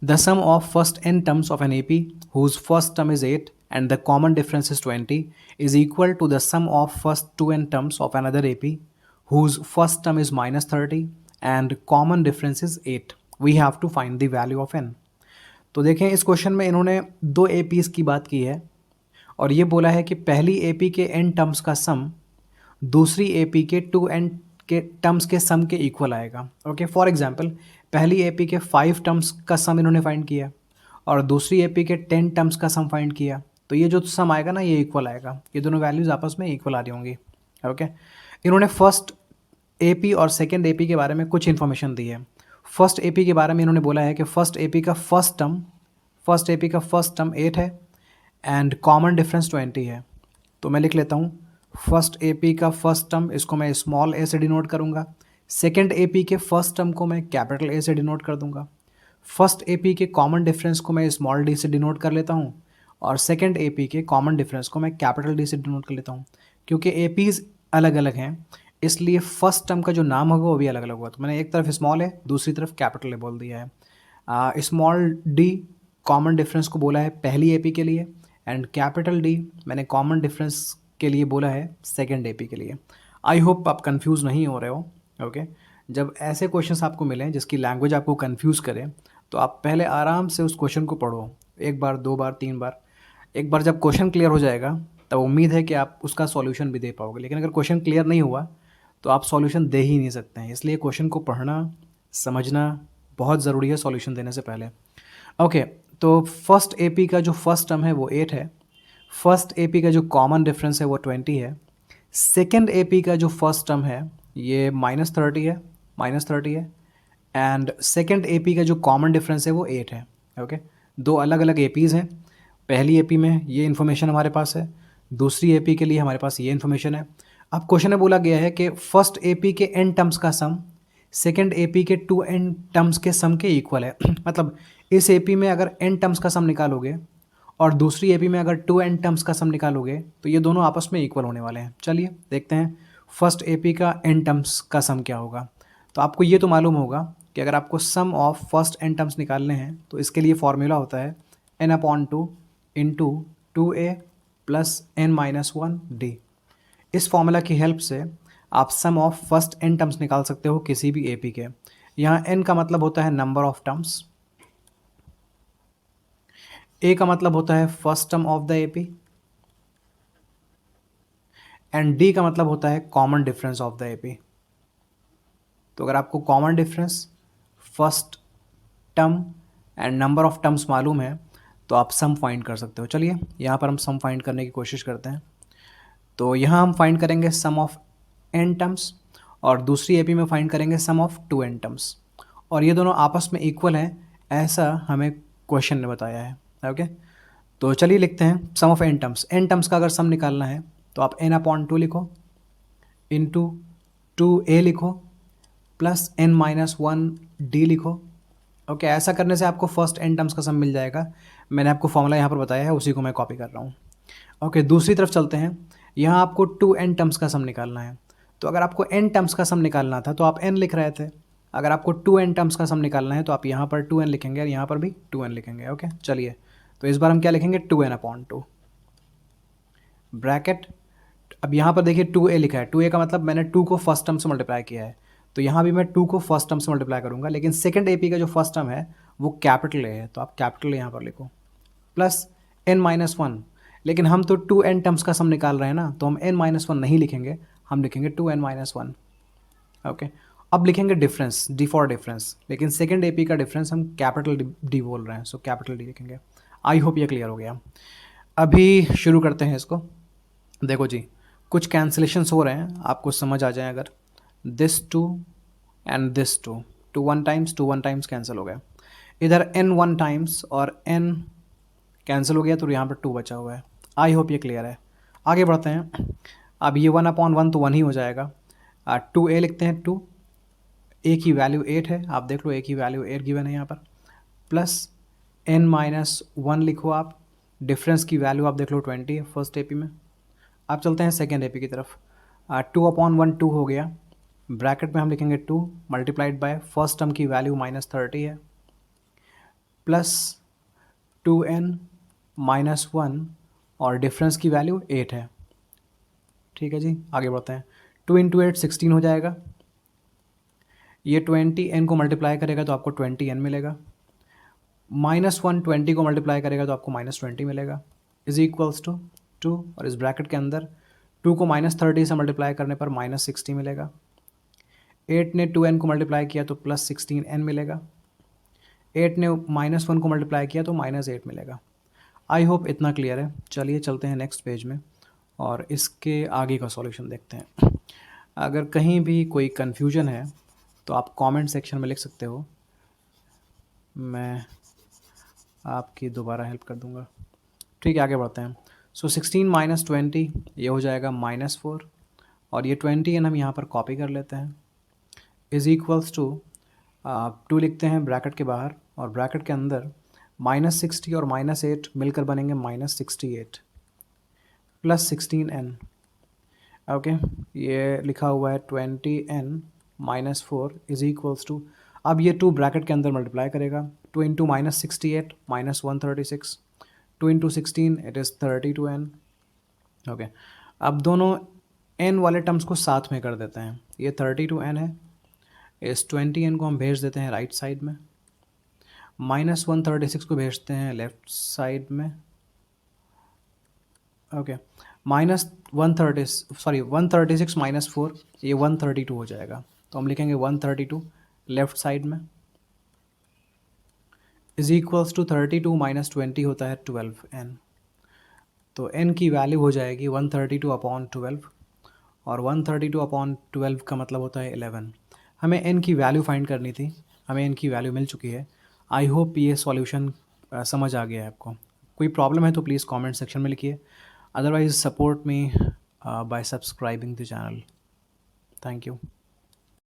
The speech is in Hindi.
The sum of first n terms of an AP whose first term is 8 and the common difference is 20 is equal to the sum of first 2n terms of another AP whose first term is minus 30 and common difference is 8. We have to find the value of n. तो देखें इस क्वेश्चन में इन्होंने दो APs की बात की है और ये बोला है कि पहली AP के n टर्म्स का सम दूसरी AP के 2n के टर्म्स के सम के इक्वल आएगा. ओके, फॉर एग्जांपल पहली AP के 5 टर्म्स का सम इन्होंने फाइंड किया और दूसरी AP के 10 टर्म्स का सम फाइंड किया, तो ये जो सम आएगा ना ये इक्वल आएगा. ये दोनों वैल्यूज़ आपस में इक्वल आ रही होंगी. ओके, इन्होंने फर्स्ट AP और सेकेंड AP के बारे में कुछ इन्फॉर्मेशन दी है. फर्स्ट AP के बारे में इन्होंने बोला है कि फर्स्ट AP का फर्स्ट टर्म 8 है एंड कॉमन डिफरेंस 20 है. तो मैं लिख लेता हूँ फर्स्ट AP का फर्स्ट टर्म, इसको मैं स्मॉल a से डिनोट करूँगा. सेकेंड AP के फर्स्ट टर्म को मैं कैपिटल A से डिनोट कर दूँगा. फर्स्ट AP के कॉमन डिफरेंस को मैं स्मॉल d से डिनोट कर लेता हूँ और सेकेंड AP के कॉमन डिफरेंस को मैं कैपिटल D से डिनोट कर लेता हूँ. क्योंकि APs अलग अलग हैं इसलिए फर्स्ट टर्म का जो नाम होगा वो भी अलग अलग होगा. तो मैंने एक तरफ स्मॉल है दूसरी तरफ कैपिटल ए बोल दिया है. स्मॉल डी कॉमन डिफरेंस को बोला है पहली AP के लिए एंड कैपिटल D मैंने कॉमन डिफरेंस के लिए बोला है सेकेंड AP के लिए. आई होप आप कंफ्यूज नहीं हो रहे हो. ओके, जब ऐसे क्वेश्चंस आपको मिलें जिसकी लैंग्वेज आपको कंफ्यूज करे तो आप पहले आराम से उस क्वेश्चन को पढ़ो, एक बार दो बार तीन बार. एक बार जब क्वेश्चन क्लियर हो जाएगा तब उम्मीद है कि आप उसका सॉल्यूशन भी दे पाओगे. लेकिन अगर क्वेश्चन क्लियर नहीं हुआ तो आप सॉल्यूशन दे ही नहीं सकते हैं. इसलिए क्वेश्चन को पढ़ना समझना बहुत ज़रूरी है सॉल्यूशन देने से पहले. ओके, तो फर्स्ट AP का जो फर्स्ट टर्म है वो 8 है. फर्स्ट AP का जो कॉमन डिफरेंस है वो 20 है. सेकेंड AP का जो फर्स्ट टर्म है ये -30 है एंड सेकेंड AP का जो कॉमन डिफरेंस है वो 8 है. ओके, दो अलग अलग APs हैं. पहली AP में ये इन्फॉर्मेशन हमारे पास है, दूसरी AP के लिए हमारे पास ये इन्फॉर्मेशन है. अब क्वेश्चन में बोला गया है कि फर्स्ट AP के n टर्म्स का सम सेकेंड AP के 2n टर्म्स के सम के इक्वल है. मतलब इस AP में अगर n टर्म्स का सम निकालोगे और दूसरी AP में अगर 2n टर्म्स का सम निकालोगे तो ये दोनों आपस में इक्वल होने वाले हैं. चलिए देखते हैं फर्स्ट AP का n टर्म्स का सम क्या होगा. तो आपको ये तो मालूम होगा कि अगर आपको सम ऑफ फर्स्ट n टर्म्स निकालने हैं तो इसके लिए फॉर्मूला होता है n/2 into 2a plus n-1d. इस फॉर्मूला की हेल्प से आप सम ऑफ फर्स्ट n टर्म्स निकाल सकते हो किसी भी AP के. यहाँ n का मतलब होता है नंबर ऑफ टर्म्स, a का मतलब होता है first term of the AP and d का मतलब होता है common difference of the AP. तो अगर आपको common difference, first term and number of terms मालूम है तो आप सम फाइंड कर सकते हो. चलिए यहाँ पर हम सम फाइंड करने की कोशिश करते हैं. तो यहाँ हम फाइंड करेंगे सम ऑफ n टर्म्स और दूसरी AP में फाइंड करेंगे सम ऑफ 2n टर्म्स और ये दोनों आपस में इक्वल हैं ऐसा हमें क्वेश्चन ने बताया है. ओके, तो चलिए लिखते हैं sum of n terms. n terms का अगर सम निकालना है तो आप n/2 लिखो इंटू 2a लिखो प्लस n-1d लिखो. ओके, ऐसा करने से आपको फर्स्ट n टर्म्स का सम मिल जाएगा. मैंने आपको फॉर्मूला यहाँ पर बताया है उसी को मैं कॉपी कर रहा हूँ. ओके, दूसरी तरफ चलते हैं. यहाँ आपको 2n टर्म्स का सम निकालना है. तो अगर आपको n टर्म्स का सम निकालना था तो आप n लिख रहे थे. अगर आपको 2n टर्म्स का सम निकालना है तो आप यहाँ पर 2n लिखेंगे और यहाँ पर भी 2n लिखेंगे. ओके, चलिए तो इस बार हम क्या लिखेंगे 2n/2 ब्रैकेट. अब यहाँ पर देखिए 2a लिखा है. 2a का मतलब मैंने 2 को फर्स्ट टर्म से मल्टीप्लाई किया है. तो यहाँ भी मैं 2 को फर्स्ट टर्म से मल्टीप्लाई करूँगा. लेकिन सेकेंड AP का जो फर्स्ट टर्म है वो कैपिटल A है तो आप कैपिटल यहाँ पर लिखो प्लस n-1. लेकिन हम तो 2n टर्म्स का सम निकाल रहे हैं ना, तो हम n-1 नहीं लिखेंगे, हम लिखेंगे 2n-1. ओके, अब लिखेंगे डिफरेंस, d फॉर डिफरेंस. लेकिन सेकेंड AP का डिफरेंस हम कैपिटल D बोल रहे हैं सो कैपिटल D लिखेंगे. आई होप ये क्लियर हो गया. अभी शुरू करते हैं इसको. देखो जी, कुछ कैंसिलेशंस हो रहे हैं, आपको समझ आ जाए. अगर this 2 and this 2 2 1 times cancel हो गया. इधर n 1 टाइम्स और n कैंसिल हो गया तो यहाँ पर 2 बचा हुआ है. आई होप ये क्लियर है. आगे बढ़ते हैं. अब ये 1/1 तो 1 ही हो जाएगा. 2a लिखते हैं. 2 a की वैल्यू 8 है, आप देख लो a की वैल्यू 8 गिवन है यहाँ पर, प्लस n-1 लिखो आप. डिफरेंस की वैल्यू आप देख लो 20 है फर्स्ट AP में. अब चलते हैं सेकेंड AP की तरफ. 2/1 2 हो गया. ब्रैकेट में हम लिखेंगे 2 मल्टीप्लाइड बाय फर्स्ट टर्म की वैल्यू -30 है प्लस 2n माइनस 1 और डिफरेंस की वैल्यू 8 है। ठीक है जी, आगे बढ़ते हैं। 2 इंटू 8 16 हो जाएगा। ये 20n को मल्टीप्लाई करेगा तो आपको 20n मिलेगा। माइनस 1 20 को मल्टीप्लाई करेगा तो आपको माइनस 20 मिलेगा। इज इक्वल्स टू 2 और इस ब्रैकेट के अंदर 2 को माइनस 30 से मल्टीप्लाई करने पर माइनस 60 मिलेगा। 8 ने 2n को मल्टीप्लाई किया तो प्लस 16n मिलेगा। 8 ने माइनस 1 को मल्टीप्लाई किया तो माइनस 8 मिलेगा। आई होप इतना क्लियर है। चलिए चलते हैं नेक्स्ट पेज में और इसके आगे का सॉल्यूशन देखते हैं। अगर कहीं भी कोई कन्फ्यूजन है तो आप कमेंट सेक्शन में लिख सकते हो, मैं आपकी दोबारा हेल्प कर दूंगा। ठीक है, आगे बढ़ते हैं। सो 16 माइनस 20 ये हो जाएगा -4 और ये 20n हम यहाँ पर कॉपी कर लेते हैं। इज़ इक्वल्स टू 2 लिखते हैं ब्रैकेट के बाहर और ब्रैकेट के अंदर -60 और -8 मिलकर बनेंगे -68 प्लस 16n। ओके, ये लिखा हुआ है 20n minus 4 is equals to, अब ये 2 ब्रैकेट के अंदर मल्टीप्लाई करेगा। 2 into -68 minus 136, 2 into 16 it is 32n। Okay, अब दोनों n वाले टर्म्स को साथ में कर देते हैं। ये 32n है, इस 20n को हम भेज देते हैं राइट साइड में, माइनस 136 को भेजते हैं लेफ्ट साइड में। ओके, -136 माइनस 4 ये 132 हो जाएगा, तो हम लिखेंगे 132 लेफ्ट साइड में। इज इक्वल्स टू 32 माइनस 20 होता है 12n, तो n की वैल्यू हो जाएगी 132 अपॉन 12 और 132 अपॉन 12 का मतलब होता है 11। हमें n की वैल्यू फाइंड करनी थी, हमें n की वैल्यू मिल चुकी है। आई होप ये सॉल्यूशन समझ आ गया है आपको। कोई प्रॉब्लम है तो प्लीज़ कमेंट सेक्शन में लिखिए, otherwise support me by subscribing the channel. Thank you.